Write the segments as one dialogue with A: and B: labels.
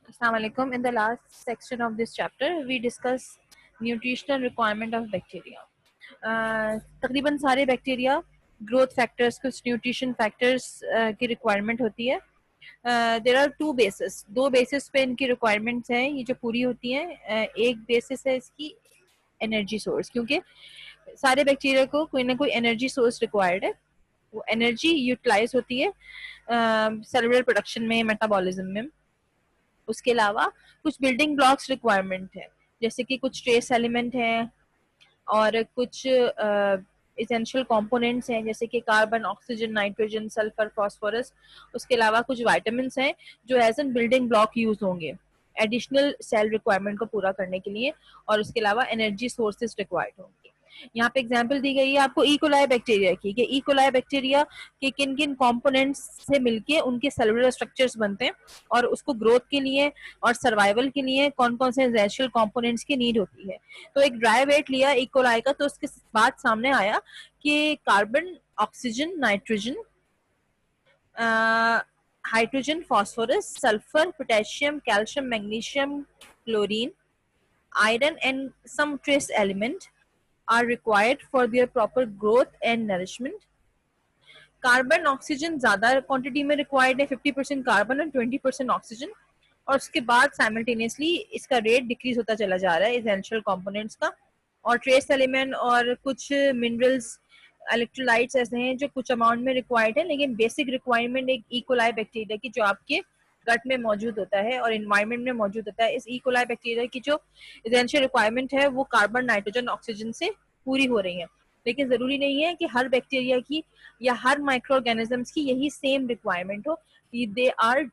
A: Assalamualaikum. In the last section of this chapter, we discuss nutritional requirement of bacteria. तकरीबन सारे bacteria growth factors कुछ nutrition factors की requirement होती है. There are to basis, दो basis पे इनकी रिक्वायरमेंट्स हैं ये जो पूरी होती हैं. एक बेसिस है इसकी एनर्जी सोर्स, क्योंकि सारे बैक्टीरिया को कोई ना कोई एनर्जी सोर्स रिक्वायर्ड है. वो एनर्जी यूटिलाइज होती है सेलुलर प्रोडक्शन में, मेटाबॉलिज्म में. उसके अलावा कुछ बिल्डिंग ब्लॉक्स रिक्वायरमेंट है, जैसे कि कुछ ट्रेस एलिमेंट हैं और कुछ इसेंशियल कंपोनेंट्स हैं, जैसे कि carbon, oxygen, nitrogen, sulphur, phosphorus. उसके अलावा कुछ विटामिन्स हैं जो as an building block use होंगे एडिशनल सेल रिक्वायरमेंट को पूरा करने के लिए, और उसके अलावा एनर्जी सोर्सेज रिक्वायर्ड होंगे. यहाँ पे एग्जांपल दी गई है आपको इकोलाई बैक्टीरिया की, कि इकोलाई बैक्टीरिया के किन किन कंपोनेंट्स से मिलके उनके सेलुलर स्ट्रक्चर्स बनते हैं और उसको ग्रोथ के लिए और सर्वाइवल के लिए कौन कौन से एसेंशियल कंपोनेंट्स की नीड होती है. तो एक ड्राई वेट लिया इकोलाई का, तो उसके बाद सामने आया कि carbon, oxygen, nitrogen, hydrogen, phosphorus, sulphur, potassium, calcium, magnesium, chlorine, iron and some trace element are required for their proper growth and nourishment. Carbon, oxygen ज्यादा क्वांटिटी में रिक्वायर्ड है, 50% कार्बन और 20% ऑक्सीजन. और उसके बाद साइमल्टेनियसली इसका रेट डिक्रीज होता चला जा रहा है एसेंशियल कंपोनेंट्स का. और ट्रेस एलिमेंट और कुछ मिनरल्स, इलेक्ट्रोलाइट्स ऐसे हैं जो कुछ अमाउंट में रिक्वायर्ड है, लेकिन बेसिक रिक्वायरमेंट एक इकोलाई बैक्टीरिया की जो आपके गट में मौजूद होता है और एनवायरनमेंट में मौजूद होता है, इस इकोलाई बैक्टीरिया की जो एसेंशियल रिक्वायरमेंट है वो कार्बन, नाइट्रोजन, ऑक्सीजन से पूरी हो रही है. लेकिन जरूरी नहीं है कि हर बैक्टीरिया की या हर माइक्रो ऑर्गेनिजम्स की यही सेम रिक्वायरमेंट हो. They are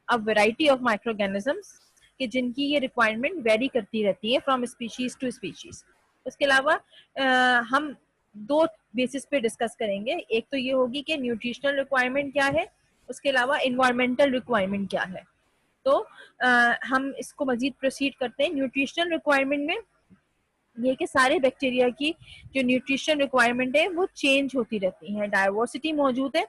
A: a variety of micro organisms कि जिनकी ये रिक्वायरमेंट वेरी करती रहती है फ्रॉम स्पीशीज टू स्पीशीज. उसके अलावा हम दो बेसिस पे डिस्कस करेंगे. एक तो ये होगी कि न्यूट्रिशनल रिक्वायरमेंट क्या है, उसके अलावा इन्वायरमेंटल रिक्वायरमेंट क्या है. तो हम इसको मजीद प्रोसीड करते हैं. न्यूट्रिशनल रिक्वायरमेंट में ये कि सारे बैक्टीरिया की जो न्यूट्रिशन रिक्वायरमेंट है वो चेंज होती रहती है. डाइवर्सिटी मौजूद है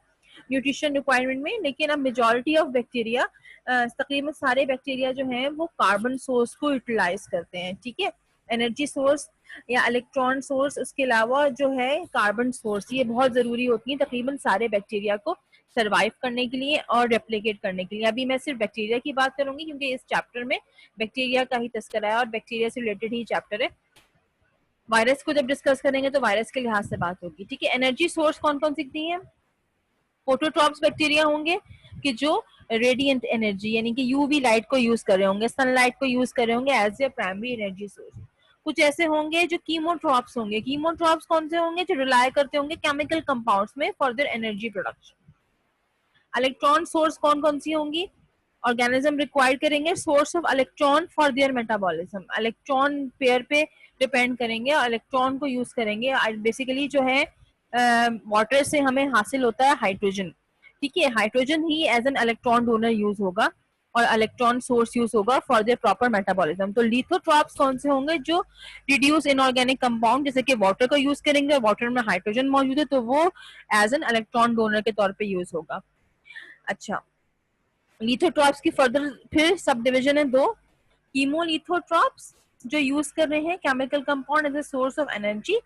A: न्यूट्रिशन रिक्वायरमेंट में, लेकिन अब मेजॉरिटी ऑफ बैक्टीरिया, तकरीबन सारे बैक्टीरिया जो हैं वो कार्बन सोर्स को यूटिलाइज करते हैं. ठीक है, एनर्जी सोर्स या इलेक्ट्रॉन सोर्स, उसके अलावा जो है कार्बन सोर्स, ये बहुत जरूरी होती है तकरीबन सारे बैक्टीरिया को सर्वाइव करने के लिए और रेप्लिकेट करने के लिए. अभी मैं सिर्फ बैक्टीरिया की बात करूंगी क्योंकि इस चैप्टर में बैक्टीरिया का ही तस्करा है और बैक्टीरिया से रिलेटेड ही चैप्टर है. वायरस को जब डिस्कस करेंगे तो वायरस के लिहाज से बात होगी. ठीक है, एनर्जी सोर्स कौन कौन सी है? फोटोट्रॉप्स बैक्टीरिया होंगे कि जो रेडिएंट एनर्जी यानी कि यूवी लाइट को यूज कर रहे होंगे, सनलाइट को यूज कर रहे होंगे as a primary energy source. कुछ ऐसे होंगे जो कीमोट्रॉप्स होंगे. कीमोट्रॉप्स कौन से होंगे? जो रिलाय करते होंगे केमिकल कंपाउंड्स में for their energy production. Electron source कौन कौन सी होंगी? ऑर्गेनिज्म रिक्वायर करेंगे source of electron for their metabolism. Electron pair पे डिपेंड करेंगे और इलेक्ट्रॉन को यूज करेंगे. बेसिकली जो है वाटर से हमें हासिल होता है हाइड्रोजन. ठीक है, हाइड्रोजन ही as an electron donor use होगा और इलेक्ट्रॉन सोर्स यूज होगा फॉर देयर प्रॉपर मेटाबॉलिज्म. तो लिथोट्रॉप्स कौन से होंगे? जो रिड्यूस इनऑर्गेनिक कंपाउंड जैसे कि वाटर का यूज करेंगे और वाटर में हाइड्रोजन मौजूद है तो वो एज एन इलेक्ट्रॉन डोनर के तौर पे यूज होगा. अच्छा, लिथोट्रॉप्स की फर्दर फिर सब डिविजन है दो. कीमोलिथोट्रॉप्स जो यूज कर रहे हैं chemical compound as a source of energy,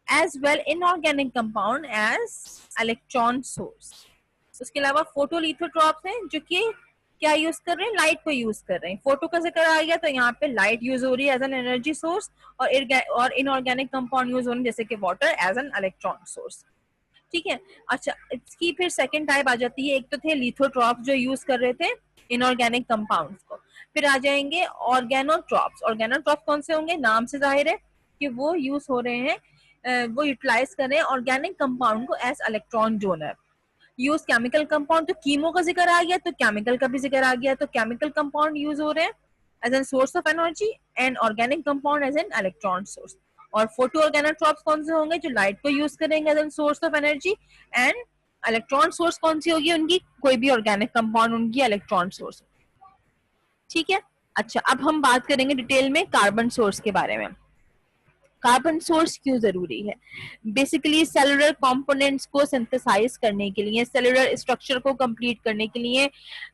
A: as well inorganic compound as electron source. उसके अलावा फोटोलिथोट्रॉप्स हैं जो कि क्या यूज कर रहे हैं? लाइट को यूज कर रहे हैं. फोटो का जिक्र आ गया तो यहाँ पे लाइट यूज हो रही है एज एन एनर्जी सोर्स और इनऑर्गेनिक कंपाउंड यूज हो रहे हैं जैसे कि water as an electron source. ठीक है. अच्छा, इसकी फिर सेकंड टाइप आ जाती है. एक तो थे लिथोट्रॉप जो यूज कर रहे थे इनऑर्गेनिक कंपाउंड्स को. फिर आ जाएंगे ऑर्गेनोट्रॉप्स. ऑर्गेनोट्रॉप कौन से होंगे? नाम से जाहिर है कि वो यूज हो रहे हैं, वो यूटिलाइज कर रहे हैं ऑर्गेनिक कंपाउंड को as electron donor. Use chemical compound, तो कीमो का जिक्र आ गया तो केमिकल का भी जिक्र आ गया, तो केमिकल कंपाउंड यूज हो रहे हैं as an source of energy and organic compound as an electron source. और फोटो ऑर्गेनोट्रॉप्स कौन से होंगे? जो लाइट को यूज करेंगे as an source of energy, and electron source कौन सी होगी उनकी? कोई भी ऑर्गेनिक कंपाउंड उनकी इलेक्ट्रॉन सोर्स. ठीक है. अच्छा, अब हम बात करेंगे डिटेल में कार्बन सोर्स के बारे में. कार्बन सोर्स क्यों जरूरी है? बेसिकली सेलुलर कंपोनेंट्स को सिंथेसाइज करने के लिए, सेलुलर स्ट्रक्चर को कंप्लीट करने के लिए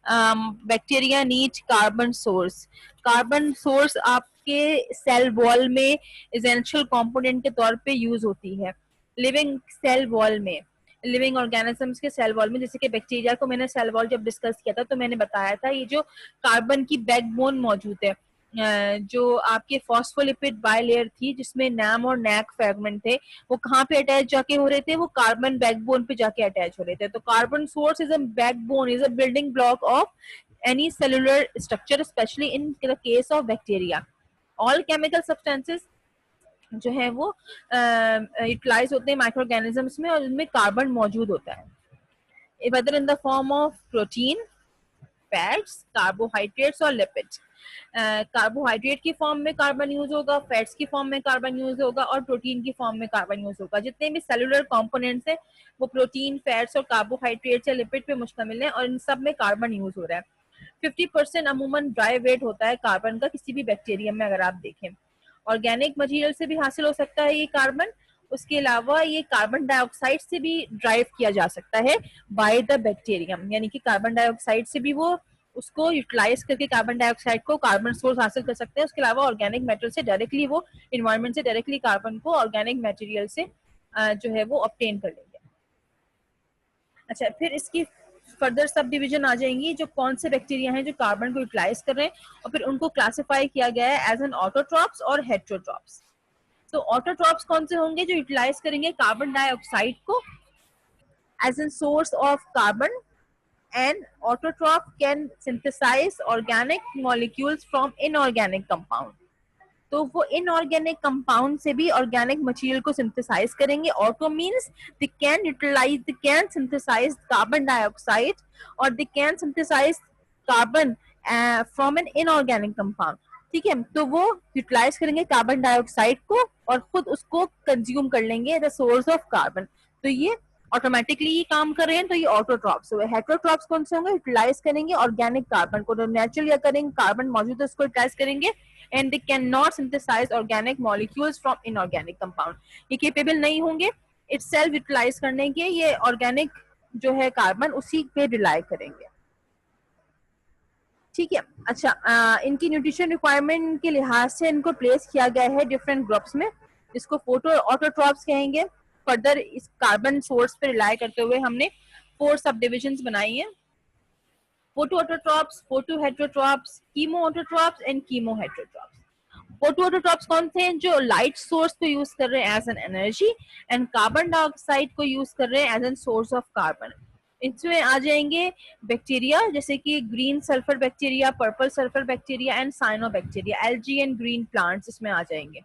A: bacteria need carbon source. Carbon source आपके सेल वॉल में एसेंशियल कंपोनेंट के तौर पे यूज होती है। लिविंग सेल वॉल में, लिविंग ऑर्गेनिजम्स के सेल वॉल में, जैसे कि बैक्टीरिया को मैंने सेल वॉल जब डिस्कस किया था तो मैंने बताया था ये जो कार्बन की बैकबोन मौजूद है, जो आपके फॉस्फोलिपिड बायलेयर थी जिसमें नैम और नैक फ्रेगमेंट थे, वो कहाँ पे अटैच जाके हो रहे थे? वो कार्बन बैकबोन पे जाके अटैच हो रहे थे। तो carbon source is a backbone, is a building block of any cellular structure, specially in the case of bacteria. All chemical substances जो है वो यूटिलाइज होते हैं माइक्रो ऑर्गेनिजम्स में, और उनमें कार्बन मौजूद होता है, whether in the form of protein, fats, carbohydrates और लिपिड्स। कार्बोहाइड्रेट की फॉर्म में कार्बन यूज होगा, फैट्स की फॉर्म में कार्बन यूज होगा, और प्रोटीन की फॉर्म में कार्बन यूज होगा। जितने भी सेलुलर कंपोनेंट्स हैं वो प्रोटीन, फैट्स और कार्बोहाइड्रेट्स या लिपिड पे मुश्तमिल है, और इन सब में कार्बन यूज हो रहा है। 50% अमूमन ड्राई वेट होता है कार्बन का किसी भी बैक्टीरियम में, अगर आप देखें। ऑर्गेनिक मटेरियल से भी हासिल हो सकता है ये कार्बन। उसके अलावा ये कार्बन डाइऑक्साइड से भी ड्राइव किया जा सकता है बाय द बैक्टीरियम, यानी कि कार्बन डाइऑक्साइड से भी वो उसको यूटिलाइज करके कार्बन डाइऑक्साइड को कार्बन सोर्स हासिल कर सकते हैं। उसके अलावा ऑर्गेनिक मैटर से डायरेक्टली वो इन्वायरमेंट से डायरेक्टली कार्बन को ऑर्गेनिक मटेरियल से जो है वो ऑब्टेन कर लेंगे। अच्छा, फिर इसकी फर्दर सब डिवीजन आ जाएंगी, जो कौन से बैक्टीरिया हैं जो कार्बन को यूटिलाइज कर रहे हैं, और फिर उनको क्लासिफाई किया गया है एज एन ऑटोट्रॉप्स और हेटेरोट्रॉप्स। तो ऑटोट्रॉप्स कौन से होंगे? जो यूटिलाइज करेंगे कार्बन डाइऑक्साइड को as an source of carbon, and autotroph can synthesize organic molecules from inorganic compound। तो वो इनऑर्गेनिक कंपाउंड से भी ऑर्गेनिक मटेरियल को सिंथेसाइज करेंगे। Auto means they can utilize, they can synthesize carbon dioxide, और they can synthesize carbon from an inorganic compound. ठीक है, तो वो यूटिलाइज करेंगे कार्बन डाइऑक्साइड को और खुद उसको कंज्यूम कर लेंगे as a source of carbon. तो ये ऑटोमेटिकली ये काम कर रहे हैं, तो ये ऑटोट्रॉप्स हुए। हेटेरोट्रॉप्स कौन से होंगे? यूटिलाइज करेंगे ऑर्गेनिक कार्बन को, नेचुरली करेंगे कार्बन मौजूद है उसको यूटिलाइज करेंगे, and they cannot synthesize organic molecules from inorganic compound। ये केपेबल नहीं होंगे itself यूटिलाइज करने के, ये ऑर्गेनिक जो है कार्बन उसी पे रिलाई करेंगे। ठीक है, अच्छा, इनकी न्यूट्रिशन रिक्वायरमेंट के लिहाज से इनको प्लेस किया गया है डिफरेंट ग्रुप्स में, जिसको फोटो ऑटोट्रॉप्स कहेंगे। फर्दर इस कार्बन सोर्स पे रिलाई करते हुए हमने 4 सब डिविजन्स बनाई हैं: photo autotrophs, photo heterotrophs, chemo autotrophs and chemo heterotrophs. Photo autotrophs कौन थे हैं? जो लाइट सोर्स को यूज कर रहे हैं as an energy, and carbon dioxide को यूज कर रहे हैं as an source of carbon. इसमें आ जाएंगे बैक्टीरिया, जैसे कि green sulphur bacteria, purple sulphur bacteria and cyanobacteria. Algae and green plants इसमें आ जाएंगे।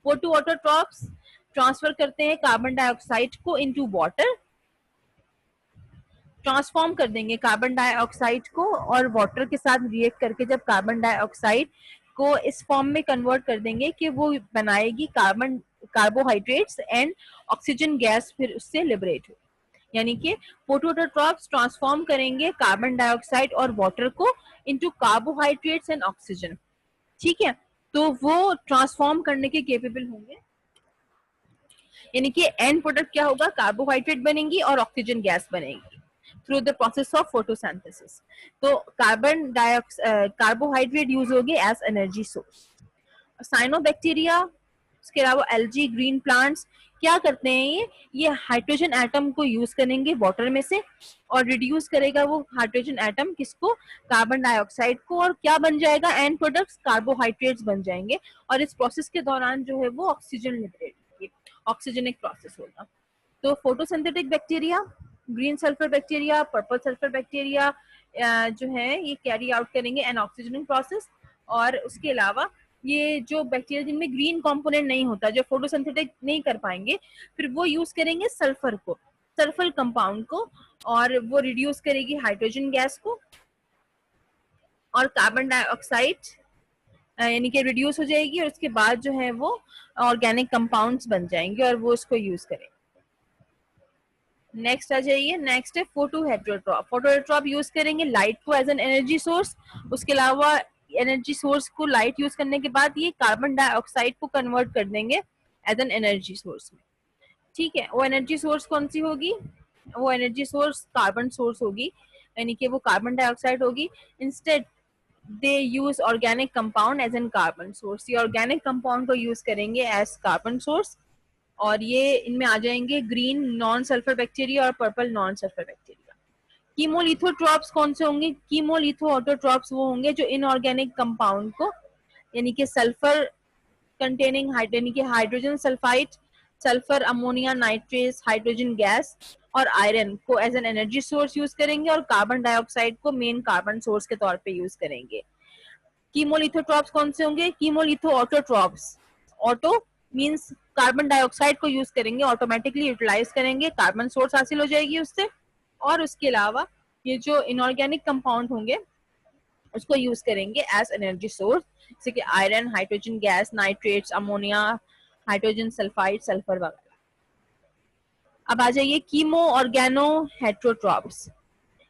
A: फोटो ऑटोट्रॉप्स ट्रांसफर करते हैं कार्बन डाइऑक्साइड को इनटू वाटर, ट्रांसफॉर्म कर देंगे कार्बन डाइऑक्साइड को, और वाटर के साथ रिएक्ट करके जब कार्बन डाइऑक्साइड को इस फॉर्म में कन्वर्ट कर देंगे कि वो बनाएगी कार्बोहाइड्रेट्स, एंड ऑक्सीजन गैस फिर उससे लिबरेट हो। यानी कि फोटोट्रॉप्स ट्रांसफॉर्म करेंगे कार्बन डाइऑक्साइड और वाटर को इनटू कार्बोहाइड्रेट्स एंड ऑक्सीजन। ठीक है, तो वो ट्रांसफॉर्म करने के केपेबल होंगे, यानी कि एंड प्रोडक्ट क्या होगा? कार्बोहाइड्रेट बनेंगी और ऑक्सीजन गैस बनेगी through the process of photosynthesis. तो कार्बोहाइड्रेट यूज होगी एज एनर्जी सोर्स। साइनोबैक्टीरिया, उसके अलावा एल्गी, ग्रीन प्लांट्स क्या करते हैं? ये हाइड्रोजन एटम को यूज करेंगे वाटर में से, और रिड्यूस करेगा वो हाइड्रोजन एटम किसको? कार्बन डाइऑक्साइड को, और क्या बन जाएगा? एंड प्रोडक्ट्स कार्बोहाइड्रेट्स बन जाएंगे, और इस प्रोसेस के दौरान जो है वो ऑक्सीजन लिबरेट होगी, ऑक्सीजनिक प्रोसेस होगा। तो photosynthetic bacteria, green sulphur bacteria, purple sulphur bacteria जो है ये कैरी आउट करेंगे एन ऑक्सीजनिंग प्रोसेस। और उसके अलावा ये जो बैक्टीरिया जिनमें ग्रीन कंपोनेंट नहीं होता, जो फोटोसिंथेटिक नहीं कर पाएंगे, फिर वो यूज करेंगे सल्फर को, सल्फर कंपाउंड को, और वो रिड्यूस करेगी हाइड्रोजन गैस को, और कार्बन डाइऑक्साइड यानी कि रिड्यूस हो जाएगी, और उसके बाद जो है वो ऑर्गेनिक कंपाउंड्स बन जाएंगे और वो उसको यूज करेंगे। नेक्स्ट आ जाइए, नेक्स्ट है फोटो हेटेरोट्रॉप। फोटो हेटेरोट्रॉप यूज करेंगे लाइट को एज एन एनर्जी सोर्स। उसके अलावा एनर्जी सोर्स को लाइट यूज करने के बाद ये कार्बन डाइऑक्साइड को कन्वर्ट कर देंगे एज एन एनर्जी सोर्स में। ठीक है, वो एनर्जी सोर्स कौन सी होगी? वो एनर्जी सोर्स कार्बन सोर्स होगी, यानी कि वो कार्बन डाइऑक्साइड होगी। Instead they use organic compound as an carbon source, ये ऑर्गेनिक कंपाउंड को यूज करेंगे एज कार्बन सोर्स, और ये इनमें आ जाएंगे ग्रीन नॉन सल्फर बैक्टीरिया और purple non sulphur bacteria. Chemolithotrophs कौन से होंगे? कीमोलिथोऑटोट्रॉप्स वो होंगे जो इनऑर्गेनिक कंपाउंड को, यानी कि सल्फर कंटेनिंग यानी कि hydrogen sulphide, sulphur ammonia nitrates, hydrogen gas और आयरन को as an energy source use करेंगे, और कार्बन डाइऑक्साइड को मेन कार्बन सोर्स के तौर पे यूज करेंगे। कीमोलिथोट्रॉप्स कौन से होंगे? Chemolithoautotrophs, auto means carbon dioxide को यूज करेंगे, ऑटोमेटिकली यूटिलाइज करेंगे, कार्बन सोर्स हासिल हो जाएगी उससे, और उसके अलावा ये जो इनऑर्गेनिक कंपाउंड होंगे उसको यूज करेंगे एज एनर्जी सोर्स, जैसे कि iron, hydrogen gas, nitrates, ammonia, hydrogen sulphide, sulphur वगैरह। अब आ जाइए कीमो ऑर्गेनो हेट्रोट्रॉप्स,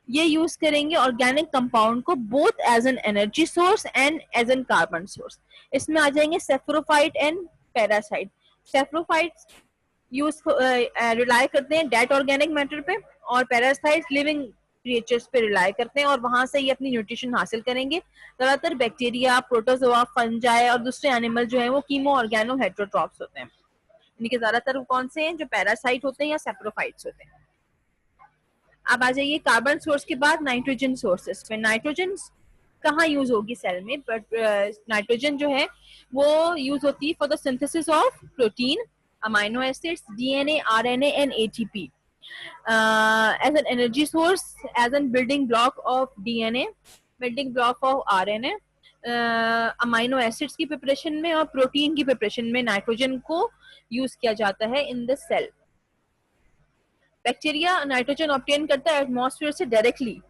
A: ये यूज करेंगे ऑर्गेनिक कंपाउंड को both as an energy source and as an carbon source. इसमें आ जाएंगे saprophyte and parasite. Saprophytes use rely करते हैं डेड ऑर्गेनिक मैटर पे, और पैरासाइट्स लिविंग क्रिएचर्स पे रिलाई करते हैं, और वहां से ये अपनी न्यूट्रिशन हासिल करेंगे। ज्यादातर बैक्टीरिया, प्रोटोजोआ, फंजाई और दूसरे एनिमल जो है वो कीमो ऑर्गेनो हेट्रोट्रॉप्स होते हैं। इनके ज्यादातर कौन से हैं? जो पैरासाइट होते हैं या सेप्रोफाइट्स होते हैं। अब आ जाइए कार्बन सोर्स के बाद नाइट्रोजन सोर्सेस में। नाइट्रोजन कहाँ यूज होगी सेल में? बट नाइट्रोजन जो है वो यूज होती है for the synthesis of protein, amino acids, DNA, RNA and ATP, as an energy source, as an building block of DNA, building block of RNA, amino acids की preparation में और protein की preparation में nitrogen को use किया जाता है in the cell. Bacteria nitrogen obtain करता है एटमॉस्फेयर से डायरेक्टली।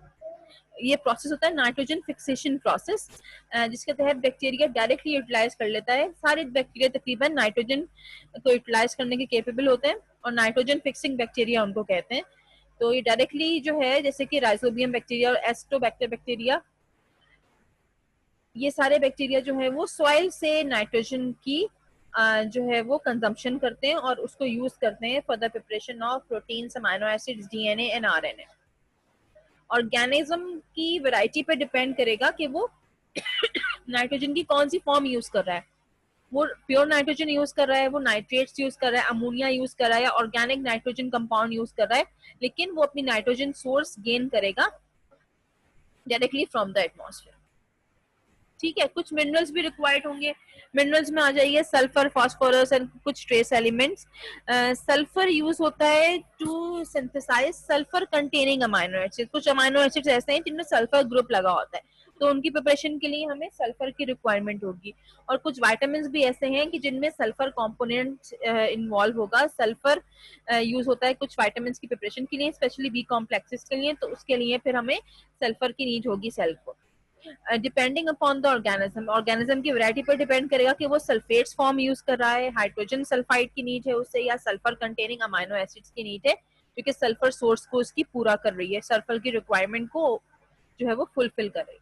A: ये प्रोसेस होता है नाइट्रोजन फिक्सेशन प्रोसेस, जिसके तहत बैक्टीरिया डायरेक्टली यूटिलाइज कर लेता है। सारे बैक्टीरिया तकरीबन नाइट्रोजन को यूटिलाइज करने के केपेबल होते हैं, और नाइट्रोजन फिक्सिंग बैक्टीरिया उनको कहते हैं। तो ये डायरेक्टली जो है, जैसे कि राइजोबियम बैक्टीरिया और एस्टोबैक्टर बैक्टीरिया, ये सारे बैक्टीरिया जो है वो सॉइल से नाइट्रोजन की जो है वो कंजम्पशन करते हैं और उसको यूज करते हैं for the preparation of proteins, amino acids, DNA and RNA. Organism की वैरायटी पे डिपेंड करेगा कि वो नाइट्रोजन की कौन सी फॉर्म यूज कर रहा है। वो प्योर नाइट्रोजन यूज कर रहा है, वो नाइट्रेट्स यूज कर रहा है, अमोनिया यूज कर रहा है, या ऑर्गेनिक नाइट्रोजन कंपाउंड यूज कर रहा है, लेकिन वो अपनी नाइट्रोजन सोर्स गेन करेगा डायरेक्टली फ्रॉम द एटमॉस्फेयर। ठीक है, कुछ मिनरल्स भी रिक्वायर्ड होंगे। मिनरल्स में आ जाइए सल्फर, फास्फोरस एंड कुछ ट्रेस एलिमेंट्स। सल्फर यूज होता है to synthesize sulphur containing amino acid. कुछ अमाइनो एसिड्स ऐसे हैं जिनमें सल्फर ग्रुप लगा होता है, तो उनकी प्रिपरेशन के लिए हमें सल्फर की रिक्वायरमेंट होगी। और कुछ वाइटामिन भी ऐसे हैं कि जिनमें सल्फर कॉम्पोनेंट इन्वॉल्व होगा। सल्फर यूज होता है कुछ वाइटामिन की प्रिपरेशन के लिए, स्पेशली बी कॉम्प्लेक्सेस के लिए, तो उसके लिए फिर हमें सल्फर की नीड होगी सेल को। डिपेंडिंग अपॉन द ऑर्गेनिज्म की वैरायटी पर डिपेंड करेगा कि वो सल्फेट्स फॉर्म यूज कर रहा है, हाइड्रोजन सल्फाइड की नीड है उससे, या सल्फर कंटेनिंग अमाइनो एसिड्स की नीड है, जो कि सल्फर सोर्स को उसकी पूरा कर रही है, सल्फर की रिक्वायरमेंट को जो है वो फुलफिल कर रही है।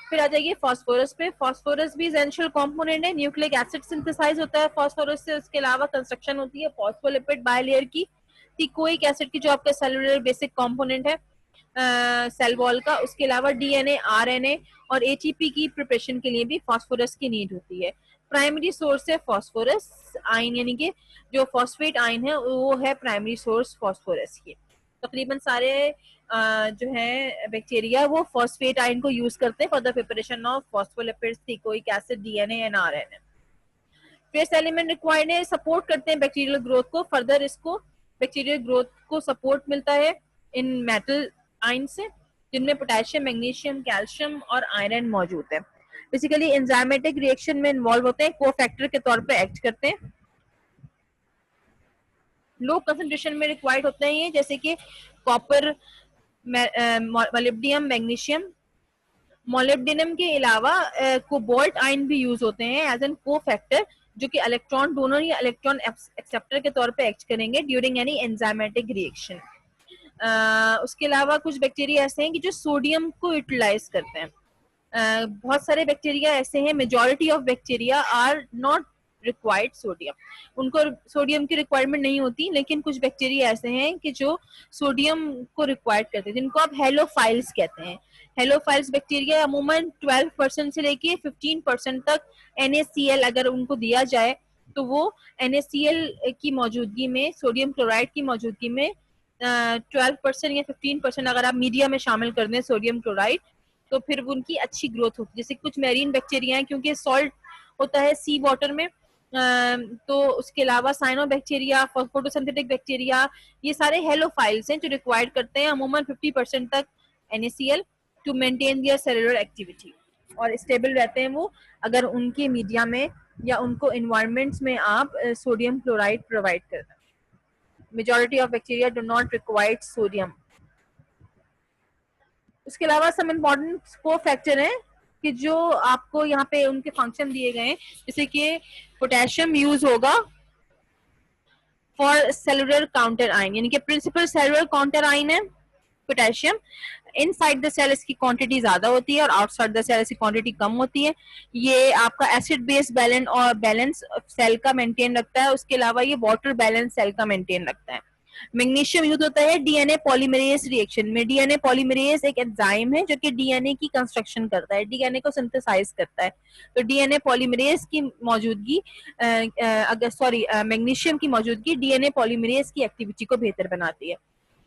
A: फिर आ जाइए फास्फोरस पे। फास्फोरस भी एसेंशियल कंपोनेंट है, न्यूक्लिक एसिड सिंथेसाइज होता है फास्फोरस से। उसके अलावा कंस्ट्रक्शन होती है फॉस्फोलिपिड बायलेयर की। टिकोइक एसिड की जो आपका सेलुलर बेसिक कंपोनेंट है सेल वॉल का। उसके अलावा डीएनए, आरएनए और एटीपी की प्रिपरेशन के लिए भी फास्फोरस की नीड होती है। प्राइमरी सोर्स है फास्फोरस आयन, यानी कि जो फॉस्फेट आयन है वो है प्राइमरी सोर्स फास्फोरस की। तकरीबन सारे जो है बैक्टीरिया वो फॉस्फेट आयन को यूज करते हैं for the preparation of phospholipids, teichoic acid, DNA and RNA. Trace element required है, सपोर्ट करते हैं बैक्टीरियल ग्रोथ को। फर्दर इसको बैक्टीरियल ग्रोथ को सपोर्ट मिलता है इन मेटल आयन से, जिनमें पोटेशियम, मैग्नीशियम, कैल्शियम और आयरन मौजूद है। बेसिकली एंजाइमेटिक रिएक्शन में इन्वॉल्व होते हैं, कोफैक्टर के तौर पे एक्ट करते हैं। लो कंसंट्रेशन में रिक्वायर्ड होते हैं ये, जैसे कि कॉपर, मोलिब्डियम, मैग्नीशियम। मोलिब्डिनम के अलावा कोबाल्ट आयन भी यूज होते हैं एज एन कोफैक्टर, जो कि इलेक्ट्रॉन डोनर या इलेक्ट्रॉन एक्सेप्टर के तौर पे एक्ट करेंगे ड्यूरिंग एनी एंजाइमेटिक रिएक्शन। उसके अलावा कुछ बैक्टीरिया ऐसे हैं कि जो सोडियम को यूटिलाइज करते हैं। बहुत सारे बैक्टीरिया ऐसे हैं, majority of bacteria are not required sodium, उनको सोडियम की रिक्वायरमेंट नहीं होती, लेकिन कुछ बैक्टीरिया ऐसे हैं कि जो सोडियम को रिक्वायर्ड करते हैं, जिनको आप हेलोफाइल्स कहते हैं। हेलोफाइल्स बैक्टीरिया अमूमन 12% से लेके 15% तक NaCl अगर उनको दिया जाए तो वो NaCl की मौजूदगी में, सोडियम क्लोराइड की मौजूदगी में 12% या 15% अगर आप मीडिया में शामिल कर दें सोडियम क्लोराइड, तो फिर उनकी अच्छी ग्रोथ होती है। जैसे कुछ मैरीन बैक्टीरिया हैं, क्योंकि सॉल्ट होता है सी वाटर में, तो उसके अलावा साइनोबैक्टीरिया, फोटोसिंथेटिक बैक्टीरिया, ये सारे हेलोफाइल्स हैं जो रिक्वायर्ड करते हैं अमूमन 50% तक NaCl to maintain their cellular activity, और स्टेबल रहते हैं वो अगर उनके मीडिया में या उनको इन्वायरमेंट्स में आप सोडियम क्लोराइड प्रोवाइड कर दें। Majority of bacteria do not require sodium. उसके अलावा सम इम्पोर्टेंट को फैक्टर हैं कि जो आपको यहाँ पे उनके फंक्शन दिए गए हैं, जैसे कि पोटेशियम यूज होगा फॉर सेलुलर काउंटर आइन, यानी कि प्रिंसिपल सेलुलर काउंटर आइन है पोटेशियम। इनसाइड द सेल इसकी क्वांटिटी ज्यादा होती है और आउटसाइड द सेल इसकी क्वांटिटी कम होती है। ये आपका एसिड बेस बैलेंस और बैलेंस सेल का मेंटेन रखता है। उसके अलावा ये वाटर बैलेंस सेल का मेंटेन रखता है। मैग्नीशियम यूज होता है डीएनए पॉलीमरेज रिएक्शन में। डीएनए पॉलीमरेज एक एंजाइम है जो कि डीएनए की कंस्ट्रक्शन करता है, डीएनए को सिंथेसाइज करता है। तो डीएनए पॉलीमरेज की मौजूदगी मैग्नीशियम की मौजूदगी डीएनए पॉलीमरेज की एक्टिविटी को बेहतर बनाती है।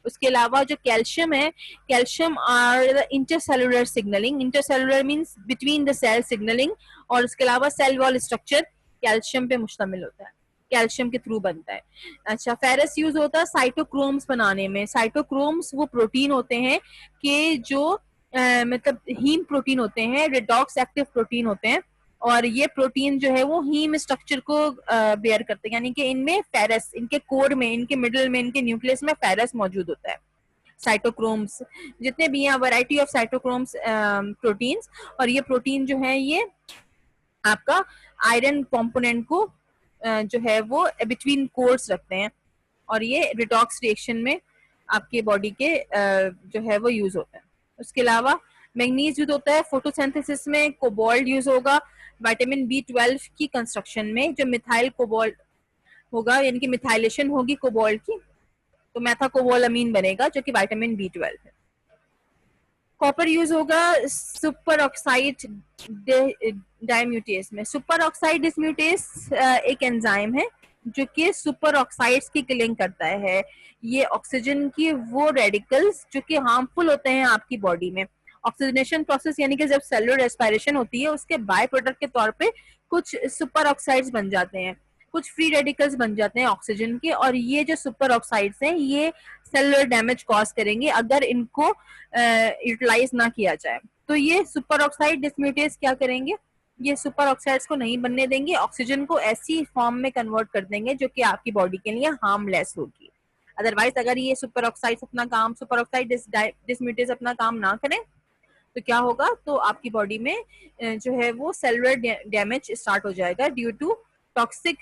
A: उसके अलावा जो कैल्शियम है, calcium are the intercellular signalling, intercellular means between the cell signalling, और उसके अलावा सेल वॉल स्ट्रक्चर कैल्शियम पे मुश्तमिल होता है, कैल्शियम के थ्रू बनता है। अच्छा, फेरस यूज होता है साइटोक्रोम्स बनाने में। साइटोक्रोम्स वो प्रोटीन होते हैं कि जो मतलब हीम प्रोटीन होते हैं, रिडॉक्स एक्टिव प्रोटीन होते हैं, और ये प्रोटीन जो है वो हीम स्ट्रक्चर को बेयर करते हैं, यानी कि इनमें फेरस, इनके कोर में, इनके मिडल में, इनके न्यूक्लियस में फेरस मौजूद होता है। साइटोक्रोम्स जितने भी हैं, वैरायटी ऑफ साइटोक्रोम्स प्रोटीन्स, और ये प्रोटीन जो है ये आपका आयरन कंपोनेंट को जो है वो बिटवीन कोर्स रखते हैं, और ये रिडॉक्स रिएक्शन में आपके बॉडी के जो है वो यूज होता है। उसके अलावा मैग्नीज यूज होता है फोटोसिंथेसिस में, कोबाल्ट यूज होगा विटामिन B12 की कंस्ट्रक्शन में। जो मिथाइल कोबाल्ट होगा, यानी कि मिथाइलेशन होगी कोबाल्ट की, तो मेथाकोबालामीन बनेगा जो कि विटामिन B12 है। कॉपर यूज होगा सुपर ऑक्साइड डाइम्यूटेस में। सुपर ऑक्साइड डिस्म्यूटेस एक एंजाइम है जो कि सुपर ऑक्साइड्स की किलिंग करता है। ये ऑक्सीजन की वो रेडिकल्स जो कि हार्मफुल होते हैं आपकी बॉडी में, ऑक्सीजनेशन प्रोसेस यानी कि जब सेलुलर रेस्पिरेशन होती है उसके बाय प्रोडक्ट के तौर पे कुछ सुपर ऑक्साइड्स बन जाते हैं, कुछ फ्री रेडिकल्स बन जाते हैं ऑक्सीजन के, और ये जो सुपर ऑक्साइड्स हैं ये सेलुलर डैमेज कॉज करेंगे अगर इनको यूटिलाइज ना किया जाए। तो ये सुपर ऑक्साइड डिस्म्यूटेस क्या करेंगे, ये सुपर ऑक्साइड्स को नहीं बनने देंगे, ऑक्सीजन को ऐसी फॉर्म में कन्वर्ट कर देंगे जो कि आपकी बॉडी के लिए हार्मलेस होगी। अदरवाइज अगर ये सुपर ऑक्साइड अपना काम, सुपर ऑक्साइड डिस्म्यूटेस अपना काम ना करें तो क्या होगा, तो आपकी बॉडी में जो है वो सेलुलर डैमेज स्टार्ट हो जाएगा due to toxic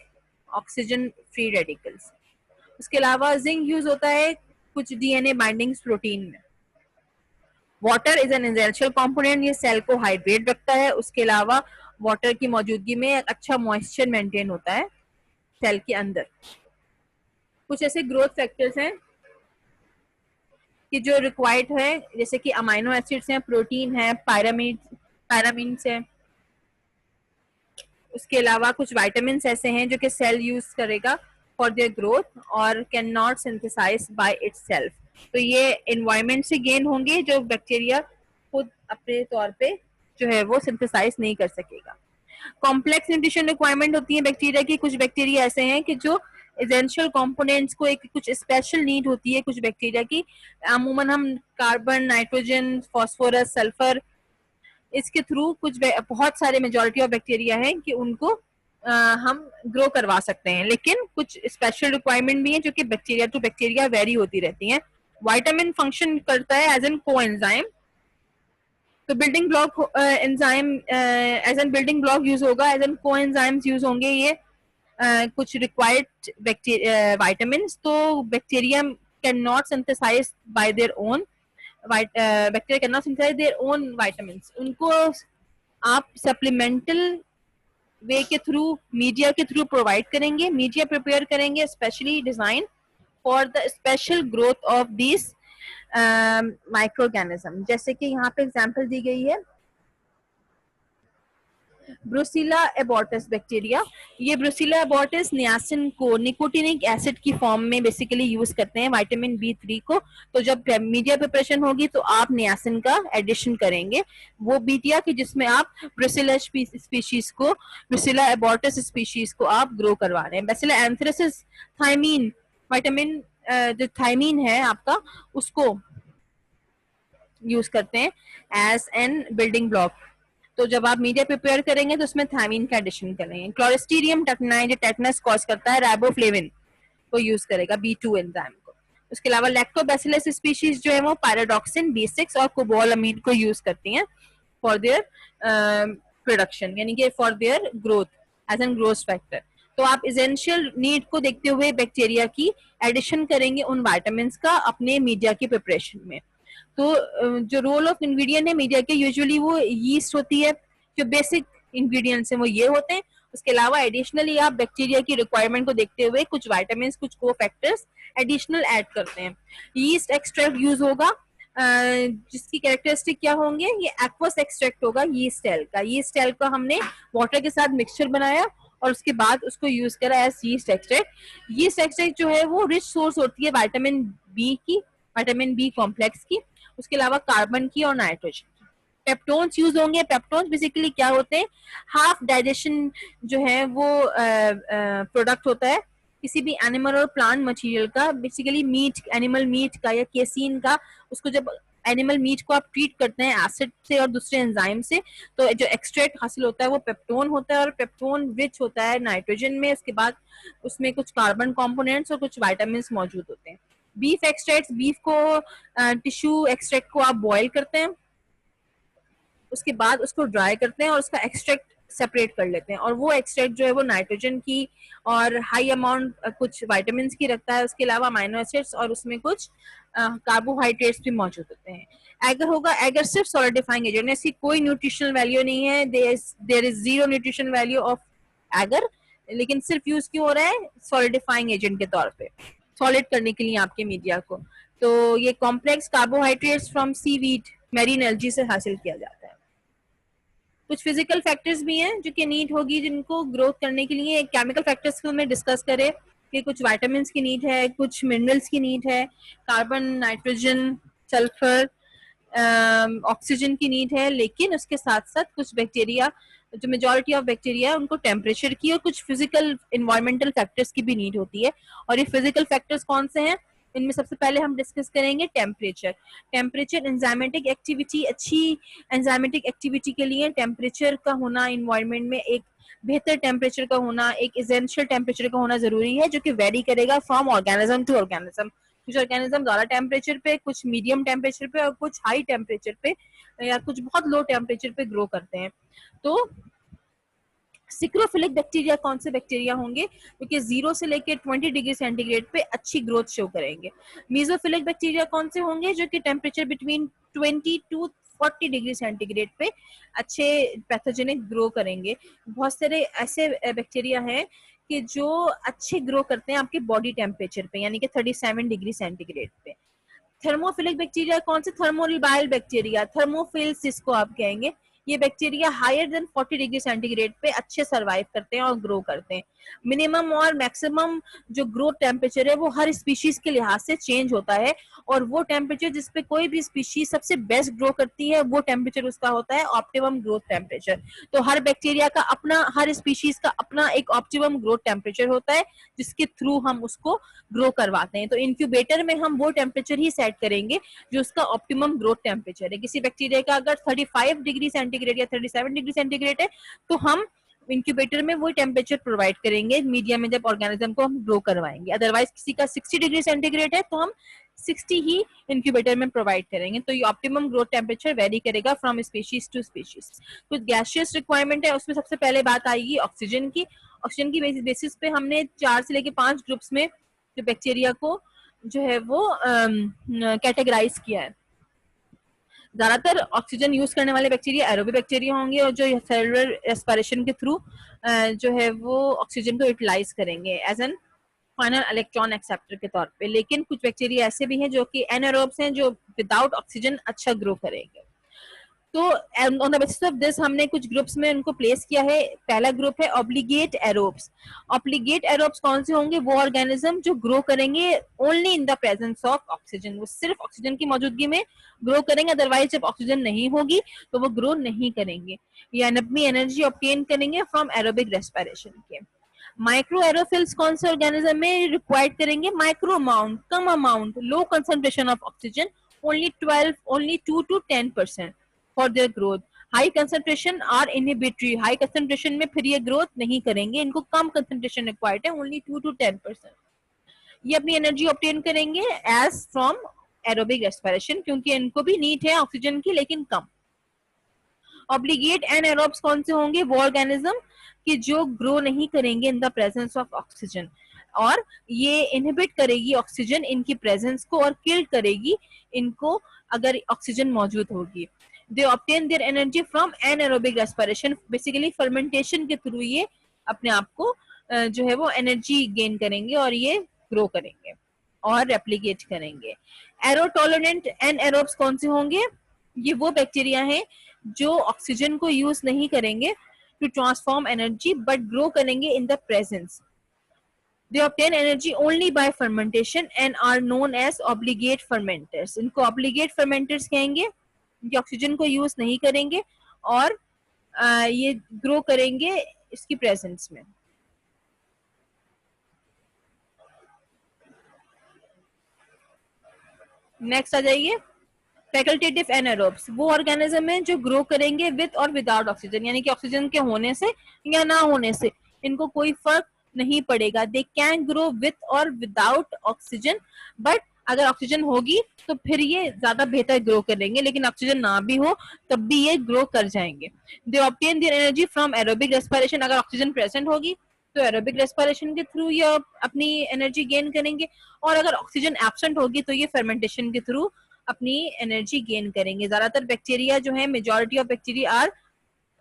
A: oxygen free radicals. उसके अलावा जिंक यूज होता है कुछ डीएनए बाइंडिंग्स प्रोटीन में। Water is an essential component, ये सेल को हाइड्रेट रखता है। उसके अलावा वाटर की मौजूदगी में एक अच्छा मॉइस्चर मेंटेन होता है सेल के अंदर। कुछ ऐसे ग्रोथ फैक्टर्स हैं कि जो रिक्वायर्ड है, जैसे कि अमाइनो एसिड्स हैं, प्रोटीन है, पैरामीन्स है। उसके अलावा कुछ विटामिन ऐसे हैं जो कि सेल यूज करेगा फॉर देयर ग्रोथ और can not synthesize by itself. तो ये एनवायरनमेंट से गेन होंगे जो बैक्टीरिया खुद अपने तौर पे जो है वो सिंथेसाइज नहीं कर सकेगा। कॉम्प्लेक्स न्यूट्रिशन रिक्वायरमेंट होती है बैक्टीरिया की। कुछ बैक्टीरिया ऐसे हैं कि जो एसेंशियल कंपोनेंट्स को, एक कुछ स्पेशल नीड होती है कुछ बैक्टीरिया की। अमूमन हम कार्बन, नाइट्रोजन, फास्फोरस, सल्फर, इसके थ्रू कुछ बहुत सारे मेजॉरिटी ऑफ बैक्टीरिया हैं कि उनको हम ग्रो करवा सकते हैं, लेकिन कुछ स्पेशल रिक्वायरमेंट भी है जो कि बैक्टीरिया टू बैक्टीरिया वेरी होती रहती हैं। विटामिन फंक्शन करता है एज एन कोएंजाइम, तो building block enzyme as an building block use होगा, एज एन कोएंजाइम्स यूज होंगे ये कुछ रिक्वायर्ड विटामिन। तो bacteria can not synthesize by their own, bacteria can not synthesize their own vitamin, उनको आप supplemental way के through, media के through provide करेंगे, मीडिया प्रिपेयर करेंगे specially design for the special growth of this micro organism. जैसे कि यहाँ पे एग्जांपल दी गई है ब्रुसिला एबॉर्टस बैक्टीरिया। ये ब्रुसिला एबॉर्टस नियासिन को निकोटिनिक एसिड की फॉर्म में बेसिकली यूज करते हैं विटामिन B3 को। तो जब मीडिया प्रिपरेशन होगी तो आप नियासिन का एडिशन करेंगे वो मीडिया की जिसमें आप ब्रुसिला स्पीशीज को, ब्रुसिला एबॉर्टस स्पीशीज को आप ग्रो करवा रहे हैं। बैसिला एंथ्रेसिस थायमीन, विटामिन जो थायमीन है आपका उसको यूज करते हैं एज एन बिल्डिंग ब्लॉक। तो जब आप मीडिया प्रिपेयर करेंगे तो उसमें थायमीन का एडिशन करेंगे। क्लोरिस्टीरियम टेटनाई जो टेटनस कॉज करता है, राइबोफ्लेविन को यूज करेगा B2 एंजाइम को। उसके अलावा लैक्टोबैसिलस स्पीशीज जो है वो पैराडॉक्सिन B6 और कोबोलामीन को यूज करती हैं फॉर देयर प्रोडक्शन, यानी कि for their growth as an growth factor. तो आप इसेंशियल नीड को देखते हुए बैक्टीरिया की एडिशन करेंगे उन विटामिन का अपने मीडिया की प्रिपरेशन में। तो जो रोल ऑफ इंग्रेडिएंट है मीडिया के, यूजुअली वो यीस्ट होती है, जो बेसिक इंग्रेडिएंट्स हैं वो ये होते हैं। उसके अलावा एडिशनली आप बैक्टीरिया की रिक्वायरमेंट को देखते हुए कुछ विटामिन, कुछ को फैक्टर्स एडिशनल ऐड करते हैं। यीस्ट एक्सट्रैक्ट यूज होगा जिसकी कैरेक्टरिस्टिक क्या होंगे, ये एक्वस एक्सट्रैक्ट होगा यीस्ट सेल का। यीस्ट सेल का हमने वाटर के साथ मिक्सचर बनाया और उसके बाद उसको यूज करा as yeast extract. Yeast extract जो है वो रिच सोर्स होती है विटामिन बी की, विटामिन बी कॉम्प्लेक्स की, उसके अलावा कार्बन की और नाइट्रोजन की। पेप्टोन्स यूज होंगे। पेप्टोन्स बेसिकली क्या होते हैं, हाफ डाइजेशन जो है वो प्रोडक्ट होता है किसी भी एनिमल और प्लांट मटेरियल का, बेसिकली मीट, एनिमल मीट का या केसीन का। उसको जब एनिमल मीट को आप ट्रीट करते हैं एसिड से और दूसरे एंजाइम से, तो जो एक्सट्रैक्ट हासिल होता है वो पेप्टोन होता है, और पेप्टोन रिच होता है नाइट्रोजन में। उसके बाद उसमें कुछ कार्बन कंपोनेंट्स और कुछ विटामिन मौजूद होते हैं। बीफ एक्सट्रैक्ट, बीफ को टिश्यू एक्सट्रैक्ट को आप बॉयल करते हैं, उसके बाद उसको ड्राई करते हैं और उसका एक्सट्रैक्ट सेपरेट कर लेते हैं, और वो एक्सट्रैक्ट जो है वो नाइट्रोजन की और हाई अमाउंट कुछ विटामिन की रखता है। उसके अलावा अमीनो एसिड्स और उसमें कुछ कार्बोहाइड्रेट्स भी मौजूद होते हैं। एगर होगा, एगर सिर्फ सॉलिडिफाइंग एजेंट, इसकी कोई न्यूट्रिशनल वैल्यू नहीं है, there is zero nutrition value of agar, लेकिन सिर्फ यूज क्यों हो रहा है, सॉलिडिफाइंग एजेंट के तौर पे, सॉलिड करने के लिए आपके मीडिया को। तो ये complex carbohydrates from seaweed, marine algae से हासिल किया जाता है। कुछ फिजिकल फैक्टर्स भी हैं जो कि नीड होगी जिनको ग्रोथ करने के लिए। केमिकल फैक्टर्स को मैं डिस्कस करें कि कुछ विटामिन की नीड है, कुछ मिनरल्स की नीड है, कार्बन, नाइट्रोजन, सल्फर, ऑक्सीजन की नीड है। लेकिन उसके साथ साथ कुछ बैक्टीरिया, जो मेजॉरिटी ऑफ बैक्टीरिया, उनको टेम्परेचर की और कुछ फिजिकल इन्वायरमेंटल फैक्टर्स की भी नीड होती है। और ये फिजिकल फैक्टर्स कौन से हैं, इनमें सबसे पहले हम डिस्कस करेंगे टेम्परेचर। टेम्परेचर एंजाइमेटिक एक्टिविटी, अच्छी एंजाइमेटिक एक्टिविटी के लिए टेम्परेचर का होना, इन्वायरमेंट में एक बेहतर टेम्परेचर का होना, एक एसेंशियल टेम्परेचर का होना जरूरी है, जो कि वेरी करेगा फ्रॉम ऑर्गेनिज्म टू ऑर्गेनिज्म। कुछ ऑर्गेनिज्म ज्यादा टेम्परेचर पे, कुछ मीडियम टेम्परेचर पे और कुछ हाई टेम्परेचर पे या कुछ बहुत लो टेम्परेचर पे ग्रो करते हैं। तो सिक्रोफिलिक बैक्टीरिया कौन से बैक्टीरिया होंगे, क्योंकि 0 से लेकर 20 डिग्री सेंटीग्रेड पे अच्छी ग्रोथ शो करेंगे। मीजोफिलिक बैक्टीरिया कौन से होंगे, जो कि temperature between 20 to 40 degree centigrade पे अच्छे पैथोजेनिक ग्रो करेंगे। बहुत सारे ऐसे बैक्टीरिया हैं कि जो अच्छे ग्रो करते हैं आपके बॉडी टेम्परेचर पे, यानी कि 37 डिग्री सेंटीग्रेड पे। थर्मोफिलिक बैक्टीरिया कौन से, थर्मोलिबाइल बैक्टीरिया, थर्मोफिल्स जिसको आप कहेंगे, ये bacteria higher than 40 degree centigrade पे अच्छे सरवाइव करते हैं और ग्रो करते हैं। मिनिमम और मैक्सिमम जो ग्रोथ टेम्परेचर है वो हर स्पीशीज के लिहाज से चेंज होता है, और वो टेम्परेचर जिसपे कोई भी स्पीशीज सबसे बेस्ट ग्रो करती है वो टेम्परेचर उसका होता है ऑप्टिमम ग्रोथ टेम्परेचर। तो हर बैक्टीरिया का अपना, हर स्पीशीज का अपना एक ऑप्टिमम ग्रोथ टेम्परेचर होता है जिसके थ्रू हम उसको ग्रो करवाते हैं। तो इंक्यूबेटर में हम वो टेम्परेचर ही सेट करेंगे जो उसका ऑप्टिमम ग्रोथ टेम्परेचर है। किसी बैक्टीरिया का अगर 35 डिग्री सेंटीग्रेड या 37 डिग्री सेंटीग्रेड है तो हम इंक्यूबेटर में वो टेम्परेचर प्रोवाइड करेंगे मीडिया में जब ऑर्गेनिज्म को हम ग्रो करवाएंगे। अदरवाइज किसी का 60 डिग्री सेंटीग्रेड है तो हम 60 ही इंक्यूबेटर में प्रोवाइड करेंगे। तो ये ऑप्टिमम ग्रोथ टेम्परेचर वेरी करेगा फ्रॉम स्पीशीज टू स्पीशीज। कुछ गैसियस रिक्वायरमेंट है, उसमें सबसे पहले बात आएगी ऑक्सीजन की। ऑक्सीजन की बेसिस पे हमने 4 से लेके 5 ग्रुप्स में जो बैक्टीरिया को जो है वो कैटेगराइज किया है। ज्यादातर ऑक्सीजन यूज करने वाले बैक्टीरिया एरोबिक बैक्टीरिया होंगे और जो सेलुलर रेस्पिरेशन के थ्रू जो है वो ऑक्सीजन को यूटिलाइज करेंगे as an final electron acceptor के तौर पे। लेकिन कुछ बैक्टीरिया ऐसे भी हैं जो कि एनारोब्स हैं, जो विदाउट ऑक्सीजन अच्छा ग्रो करेंगे। तो on the basis of this हमने कुछ ग्रुप्स में उनको प्लेस किया है। पहला ग्रुप है ऑब्लिगेट एरोब्स। ऑब्लिगेट एरोब्स कौन से होंगे? वो ऑर्गेनिज्म जो ग्रो करेंगे only in the presence of oxygen, वो सिर्फ ऑक्सीजन की मौजूदगी में ग्रो करेंगे, अदरवाइज जब ऑक्सीजन नहीं होगी तो वो ग्रो नहीं करेंगे। ये अपनी एनर्जी ऑब्टेन करेंगे फ्रॉम एरोबिक रेस्पिरेशन के। माइक्रो एरोफिल्स कौन से ऑर्गेनिज्म में रिक्वायर्ड करेंगे? माइक्रो अमाउंट, कम amount, low concentration of oxygen, only 2 to 10% for their growth. High concentration are inhibitory, high concentration में फिर ये ग्रोथ नहीं करेंगे, इनको कम कंसंट्रेशन रिक्वायर्ड है, ओनली 2 to 10%। ये अपनी एनर्जी ऑब्टेन करेंगे एज फ्रॉम एरोबिक रेस्पिरेशन, क्योंकि इनको भी नीड है ऑक्सीजन की लेकिन कम। ऑब्लिगेट एनारोब्स कौन से होंगे? वो ऑर्गेनिज्म कि जो ग्रो नहीं करेंगे in the presence of oxygen, और ये इनहिबिट करेगी ऑक्सीजन इनकी प्रेजेंस को और किल करेगी इनको अगर ऑक्सीजन मौजूद होगी। They obtain their energy from anaerobic respiration, basically fermentation के थ्रू ये अपने आप को जो है वो एनर्जी गेन करेंगे और ये ग्रो करेंगे और रेप्लिकेट करेंगे। एरोटॉलरेंट एनारोब्स कौन से होंगे? ये वो बैक्टीरिया हैं जो ऑक्सीजन को यूज नहीं करेंगे to transform energy but grow करेंगे in the presence. They obtain energy only by fermentation and are known as obligate fermenters. इनको obligate fermenters कहेंगे, जो ऑक्सीजन को यूज नहीं करेंगे और ये ग्रो करेंगे इसकी प्रेजेंस में। नेक्स्ट आ जाइए, फैकल्टेटिव एनारोब्स। वो ऑर्गेनिज्म है जो ग्रो करेंगे विद और विदाउट ऑक्सीजन, यानी कि ऑक्सीजन के होने से या ना होने से इनको कोई फर्क नहीं पड़ेगा। दे कैन ग्रो विथ और विदाउट ऑक्सीजन, बट अगर ऑक्सीजन होगी तो फिर ये ज्यादा बेहतर ग्रो करेंगे, लेकिन ऑक्सीजन ना भी हो तब भी ये ग्रो कर जाएंगे। They obtain their energy from aerobic respiration, अगर ऑक्सीजन प्रेजेंट होगी तो एरोबिक रेस्पिरेशन के थ्रू ये अपनी एनर्जी गेन करेंगे, और अगर ऑक्सीजन एब्सेंट होगी तो ये फर्मेंटेशन के थ्रू अपनी एनर्जी गेन करेंगे। ज्यादातर बैक्टीरिया जो है, majority of bacteria are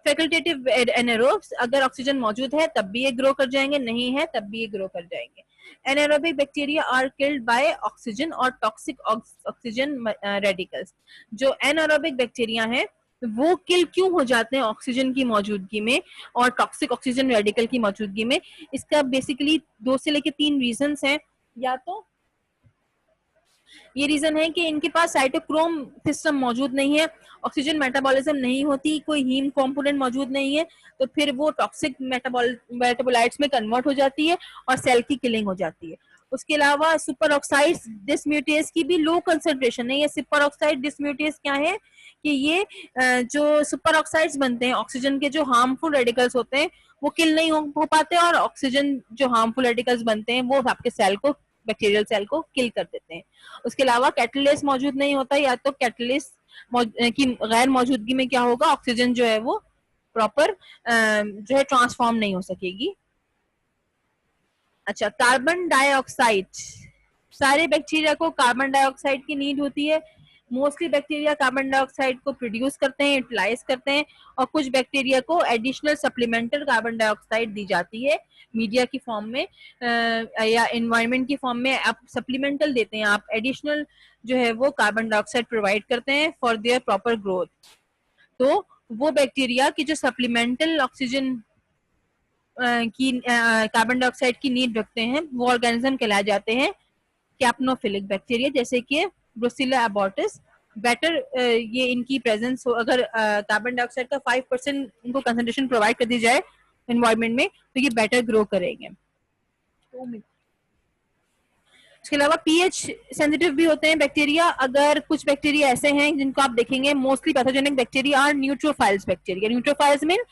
A: facultative anaerobes, अगर ऑक्सीजन मौजूद है तब भी ये ग्रो कर जाएंगे, नहीं है तब भी ये ग्रो कर जाएंगे। Anaerobic bacteria are killed by oxygen और टॉक्सिक ऑक्सीजन रेडिकल्स। जो एनारोबिक बैक्टीरिया हैं वो किल क्यों हो जाते हैं ऑक्सीजन की मौजूदगी में और टॉक्सिक ऑक्सीजन रेडिकल की मौजूदगी में? इसका बेसिकली 2 से लेकर 3 रीजंस हैं। या तो ये रीजन है कि इनके पास साइटोक्रोम सिस्टम मौजूद नहीं है, ऑक्सीजन मेटाबॉलिज्म नहीं होती, कोई हीम कंपोनेंट मौजूद नहीं है, तो फिर वो टॉक्सिक मेटाबोलाइट्स में कन्वर्ट हो जाती है और सेल की किलिंग हो जाती है। उसके अलावा सुपर ऑक्साइड डिसम्यूटेज की भी लो कंसंट्रेशन है। ये सुपर ऑक्साइड डिसम्यूटेज क्या है कि ये जो सुपर ऑक्साइड्स बनते हैं, ऑक्सीजन के जो हार्मफुल रेडिकल्स होते हैं वो किल नहीं हो पाते, और ऑक्सीजन जो हार्मफुल रेडिकल्स बनते हैं वो आपके सेल को, बैक्टीरियल सेल को किल कर देते हैं। उसके अलावा कैटलिस्ट मौजूद नहीं होता, या तो कैटलिस्ट की गैर मौजूदगी में क्या होगा, ऑक्सीजन जो है वो प्रॉपर जो है ट्रांसफॉर्म नहीं हो सकेगी। अच्छा, कार्बन डाइऑक्साइड, सारे बैक्टीरिया को कार्बन डाइऑक्साइड की नीड होती है। मोस्टली बैक्टीरिया कार्बन डाइऑक्साइड को प्रोड्यूस करते हैं, यूटिलाइज करते हैं, और कुछ बैक्टीरिया को एडिशनल सप्लीमेंटल कार्बन डाइऑक्साइड दी जाती है मीडिया की फॉर्म में या एनवायरनमेंट की फॉर्म में। आप सप्लीमेंटल देते हैं, आप एडिशनल जो है वो कार्बन डाइऑक्साइड प्रोवाइड करते हैं फॉर देयर प्रॉपर ग्रोथ। तो वो बैक्टीरिया की जो सप्लीमेंटल ऑक्सीजन की कार्बन डाइऑक्साइड की नीड रखते हैं वो ऑर्गेनिज्म कहलाए जाते हैं कैप्नोफिलिक बैक्टीरिया, जैसे कि ब्रुसिला एबॉर्टिस। बेटर ये इनकी प्रेजेंस हो, अगर कार्बन डाइऑक्साइड का 5% इनको कंसंट्रेशन प्रोवाइड कर दी जाए एनवायरनमेंट में तो ये बेटर ग्रो करेंगे। इसके अलावा पीएच सेंसिटिव भी होते हैं बैक्टीरिया। अगर कुछ बैक्टीरिया ऐसे हैं जिनको आप देखेंगे, mostly pathogenic bacteria are neutrophiles bacteria. Neutrophiles mean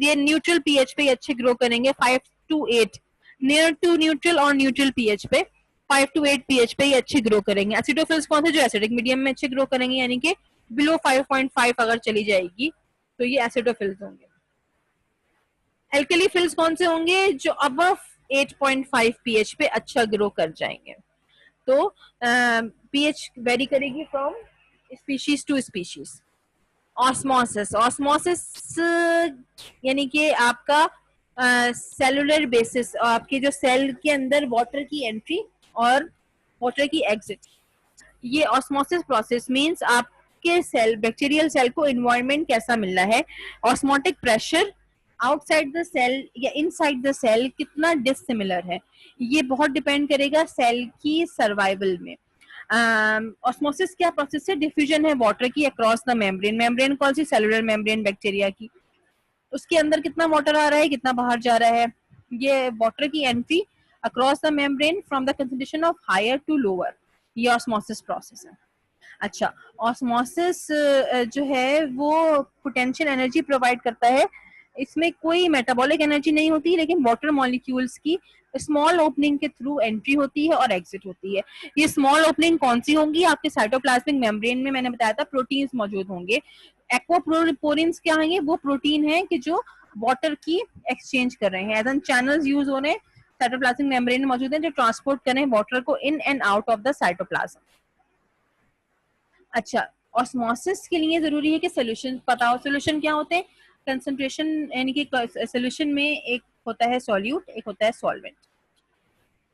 A: ये न्यूट्रल पीएच पे अच्छे ग्रो करेंगे, 5 to 8, नियर टू न्यूट्रल और न्यूट्रल पीएच पे 5 to 8 पीएच पे ये अच्छे ग्रो करेंगे। एसिडोफिल्स कौन से? जो एसिडिक मीडियम में अच्छे ग्रो करेंगे, यानी कि बिलो 5.5 अगर चली जाएगी तो ये एसिडोफिल्स होंगे। एल्कलीफिल्स कौन से होंगे? जो अबव 8.5 पीएच पे अच्छा ग्रो कर जाएंगे। तो पीएच वेरी करेगी from species to species. Osmosis, osmosis यानी कि आपका सेलुलर बेसिस, आपके जो सेल के अंदर वाटर की एंट्री और वाटर की एग्जिट। ये ऑस्मोसिस प्रोसेस मींस आपके सेल, बैक्टीरियल सेल को एनवायरनमेंट कैसा मिल रहा है, osmotic pressure outside the cell या इनसाइड द सेल कितना डिसिमिलर है, ये बहुत डिपेंड करेगा सेल की सर्वाइवल में। ऑस्मोसिस क्या प्रोसेस है, डिफ्यूजन है वाटर की अक्रॉस द मेम्ब्रेन। मेम्ब्रेन कौन सी, सेलुलर मेम्ब्रेन बैक्टीरिया की, उसके अंदर कितना वाटर आ रहा है, कितना बाहर जा रहा है, ये वाटर की entry across the membrane from the concentration of higher to lower, ये ऑस्मोसिस प्रोसेस है। अच्छा, ऑस्मोसिस जो है वो पोटेंशियल एनर्जी प्रोवाइड करता है, इसमें कोई मेटाबॉलिक एनर्जी नहीं होती, लेकिन वाटर मॉलिक्यूल्स की स्मॉल ओपनिंग के थ्रू एंट्री होती है और एग्जिट होती है। ये स्मॉल ओपनिंग कौन सी होंगी, आपके साइटोप्लाज्मिक मेम्ब्रेन में मैंने बताया था प्रोटीन्स मौजूद होंगे। एक्वापोरिन्स क्या होंगे, वो प्रोटीन है कि जो वाटर की एक्सचेंज कर रहे हैं, एज एन चैनल्स यूज हो रहे हैं साइटोप्लाज्मिक मेम्ब्रेन में मौजूद है, जो ट्रांसपोर्ट कर रहे हैं वाटर को in and out of the cytoplasm. अच्छा, ऑस्मोसिस के लिए जरूरी है कि सोल्यूशन पता हो। सोल्यूशन क्या होते हैं, कंसंट्रेशन, यानी कि सोल्यूशन में एक होता है सॉल्यूट, एक होता है सॉल्वेंट।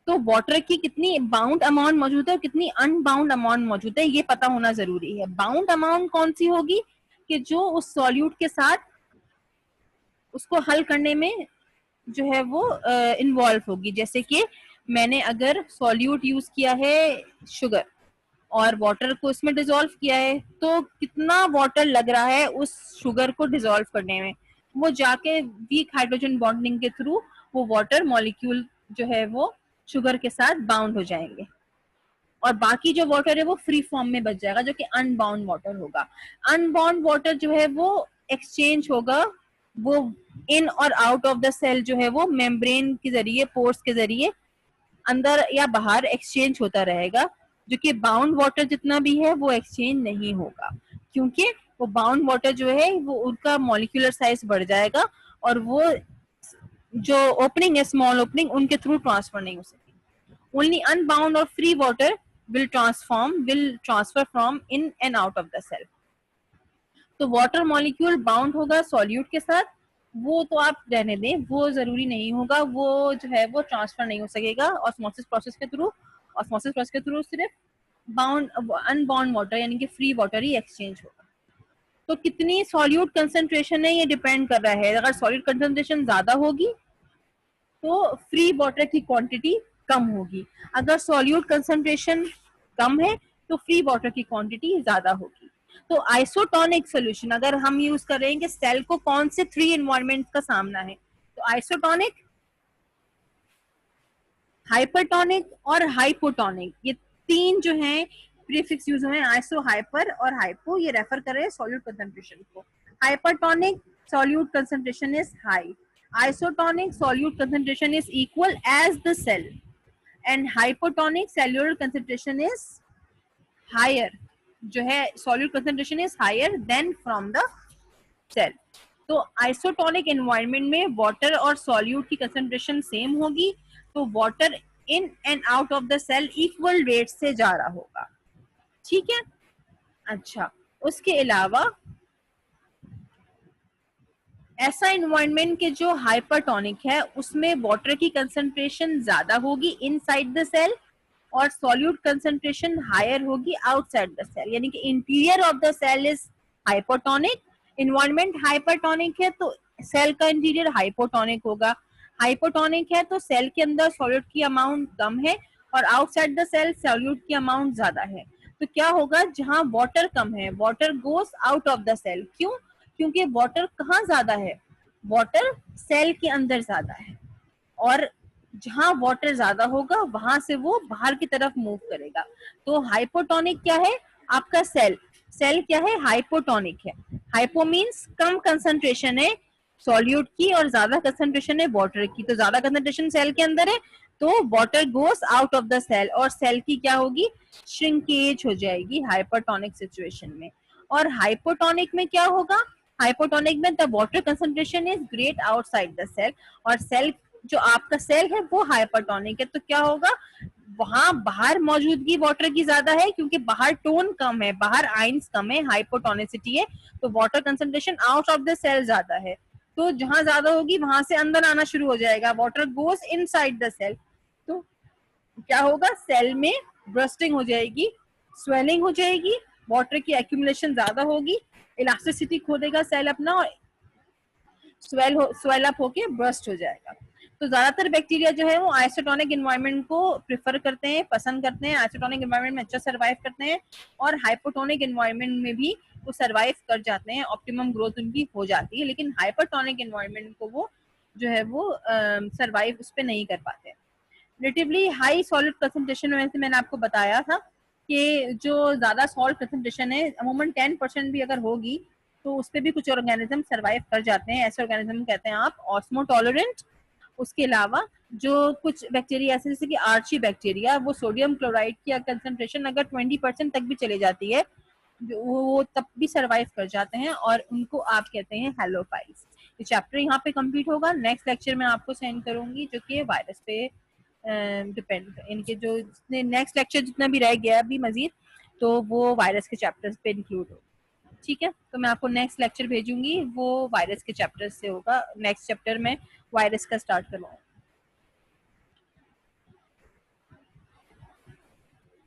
A: तो वाटर की कितनी बाउंड अमाउंट मौजूद है और कितनी अनबाउंड अमाउंट मौजूद है, ये पता होना जरूरी है। बाउंड अमाउंट कौन सी होगी, कि जो उस सॉल्यूट के साथ उसको हल करने में जो है वो इन्वॉल्व होगी। जैसे कि मैंने अगर सॉल्यूट यूज किया है शुगर और वाटर को इसमें डिसॉल्व किया है, तो कितना वाटर लग रहा है उस शुगर को डिसॉल्व करने में, वो जाके वीक हाइड्रोजन बॉन्डिंग के थ्रू वो वाटर मॉलिक्यूल जो है वो शुगर के साथ बाउंड हो जाएंगे, और बाकी जो वाटर है वो फ्री फॉर्म में बच जाएगा, जो कि अनबाउंड वाटर होगा। अनबाउंड वाटर जो है वो एक्सचेंज होगा, वो इन और आउट ऑफ द सेल जो है वो मेम्ब्रेन के जरिए, पोर्स के जरिए अंदर या बाहर एक्सचेंज होता रहेगा, जो कि बाउंड वाटर जितना भी है वो एक्सचेंज नहीं होगा, क्योंकि वो बाउंड वाटर जो है वो उनका मॉलिक्यूलर साइज बढ़ जाएगा और वो जो ओपनिंग है, स्मॉल ओपनिंग, उनके थ्रू ट्रांसफर नहीं हो सकती। Only unbound or free water will transfer from in and out of the cell. तो वाटर मॉलिक्यूल बाउंड होगा सॉल्यूट के साथ, वो तो आप रहने दें, वो जरूरी नहीं होगा, वो जो है वो ट्रांसफर नहीं हो सकेगा ऑस्मोसिस प्रोसेस के थ्रू। ऑस्मोसिस प्रोसेस के थ्रू सिर्फ बाउंड अनबाउंड वाटर यानी कि फ्री वाटर ही एक्सचेंज होगा। तो कितनी सॉल्यूट कंसंट्रेशन है ये डिपेंड कर रहा है। अगर सॉल्यूट कंसंट्रेशन ज्यादा होगी तो फ्री वाटर की क्वांटिटी कम होगी, अगर सॉल्यूट कंसंट्रेशन कम है तो फ्री वाटर की क्वांटिटी ज्यादा होगी। तो आइसोटोनिक सोल्यूशन अगर हम यूज कर रहे हैं कि सेल को कौन से 3 एनवायरमेंट का सामना है, तो आइसोटोनिक, हाइपरटोनिक और हाइपोटोनिक, ये 3 जो हैं प्रीफिक्स यूज हुए हैं, आइसो, हाइपर और हाइपो, ये रेफर कर रहे हैं सॉल्यूट कंसंट्रेशन को। Hypertonic solute concentration is high, isotonic solute concentration is equal as the cell, and hypotonic cellular concentration is higher, जो है solute concentration is higher than from the cell। तो isotonic environment में water और solute की concentration same होगी, तो water in and out of the cell equal rate से जा रहा होगा, ठीक है। अच्छा, उसके अलावा ऐसा इन्वायरमेंट के जो हाइपरटोनिक है उसमें वाटर की कंसंट्रेशन ज्यादा होगी इनसाइड द सेल और सॉल्यूट कंसंट्रेशन हायर होगी आउटसाइड द सेल, यानी कि interior of the cell is hypotonic, environment hypertonic है तो सेल का इंटीरियर हाइपोटोनिक होगा। हाइपोटोनिक है तो सेल के अंदर सॉल्यूट की अमाउंट कम है और आउटसाइड द सेल सॉल्यूट की अमाउंट ज्यादा है। तो क्या होगा, जहां वाटर कम है water goes out of the cell, क्यों, क्योंकि वाटर कहाँ ज्यादा है, वाटर सेल के अंदर ज्यादा है, और जहां वाटर ज्यादा होगा वहां से वो बाहर की तरफ मूव करेगा। तो हाइपोटोनिक क्या है, आपका सेल, सेल क्या है, हाइपोटोनिक है। हाइपो मीन्स कम कंसंट्रेशन है सॉल्यूट की और ज्यादा कंसंट्रेशन है वाटर की, तो ज्यादा कंसंट्रेशन सेल के अंदर है तो water goes out of the cell और सेल की क्या होगी, श्रिंकेज हो जाएगी हाइपरटोनिक सिचुएशन में। और हाइपोटोनिक में क्या होगा, हाइपोटोनिक में the water concentration is great outside the cell, और सेल जो आपका सेल है वो हाइपरटोनिक है, तो क्या होगा, वहां बाहर मौजूदगी वाटर की ज्यादा है क्योंकि बाहर टोन कम है, बाहर आइंस कम है, हाइपोटोनिसिटी है, तो water concentration out of the cell ज्यादा है। तो जहां ज्यादा होगी वहां से अंदर आना शुरू हो जाएगा, water goes inside the cell. तो क्या होगा, सेल में ब्रस्टिंग हो जाएगी, स्वेलिंग हो जाएगी, वाटर की एक्यूमुलेशन ज्यादा होगी, इलास्टिसिटी खो देगा सेल अपना और स्वेल अप होके ब्रस्ट हो जाएगा। तो ज्यादातर बैक्टीरिया जो है वो आइसोटोनिक एनवायरनमेंट को प्रेफर करते हैं, पसंद करते हैं, आइसोटोनिक एनवायरनमेंट में अच्छा सर्वाइव करते हैं और हाइपोटोनिक एनवायरनमेंट में भी वो सर्वाइव कर जाते हैं, ऑप्टिमम ग्रोथ उनकी हो जाती है। लेकिन हाइपरटोनिक एनवायरनमेंट को वो जो है वो सर्वाइव उस पर नहीं कर पाते। रिलेटिवली हाई सॉलिड कंसंट्रेशन में से मैंने आपको बताया था कि जो ज्यादा सॉल्ट कंसंट्रेशन है, अमूमन 10% भी अगर होगी तो उस पर भी कुछ ऑर्गेनिज्म सर्वाइव कर जाते हैं। ऐसे ऑर्गेनिज्म कहते हैं आप ऑस्मोटॉलरेंट। उसके अलावा जो कुछ बैक्टीरिया ऐसे जैसे कि आर्ची बैक्टीरिया, वो सोडियम क्लोराइड की कंसंट्रेशन अगर 20% तक भी चले जाती है वो तब भी सर्वाइव कर जाते हैं और उनको आप कहते हैं हेलोफाइल्स। ये चैप्टर यहाँ पे कंप्लीट होगा। नेक्स्ट लेक्चर में आपको सेंड करूंगी जो कि वायरस पे डिपेंड, इनके जो नेक्स्ट लेक्चर जितना भी रह गया अभी मजीद, तो वो वायरस के चैप्टर्स पे इंक्लूड होगा। ठीक है, तो मैं आपको नेक्स्ट लेक्चर भेजूंगी, वो वायरस के चैप्टर से होगा। नेक्स्ट चैप्टर में वायरस का स्टार्ट करवाऊंगा।